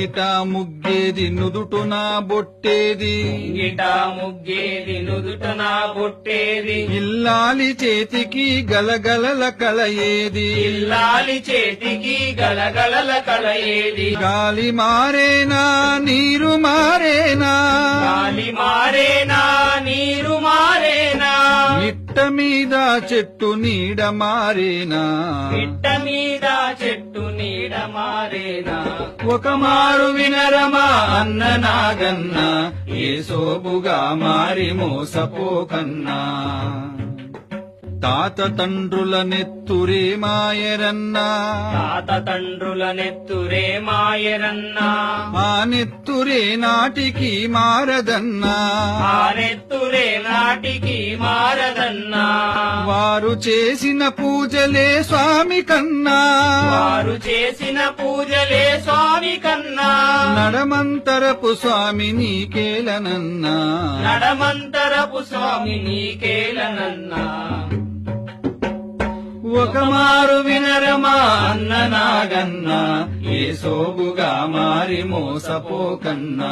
ముంగిట ముగ్గేది నుదుటున బొట్టేది ముంగిట ముగ్గేది నుదుటన బొట్టేది ఇల్లాలి చేతికి గలగలల కళయేది ఇల్లాలి చేతికి గలగలల కళయేది గాలి మారేనా నీరు మారేనా గాలి మారేనా నీరు మారేనా మిట్ట మీద చెట్టు నీడ మారేనా పిట్ట మీద చెట్టు నీడ మారేనా ఒక మారు వినరమా అన్న నాగన్న ఏ సోబుగా మారి మోసపోకన్నా తాత తండ్రుల నెత్తురే మాయరన్నా తాత తండ్రుల నెత్తురే మాయరన్నా ఆ నెత్తురే నాటికి మారదన్నా ఆ నెత్తురే నాటికి మారదన్నా వారు చేసిన పూజలే స్వామి కన్నా వారు చేసిన పూజలే స్వామి కన్నా నడమంతరపు స్వామి నీకేలనన్నా నడమంతరపు స్వామి నీకేలనన్నా ఒక మారు వినరమా అన్న నాగన్న ఏ సోబుగా మారి మోసపోకన్నా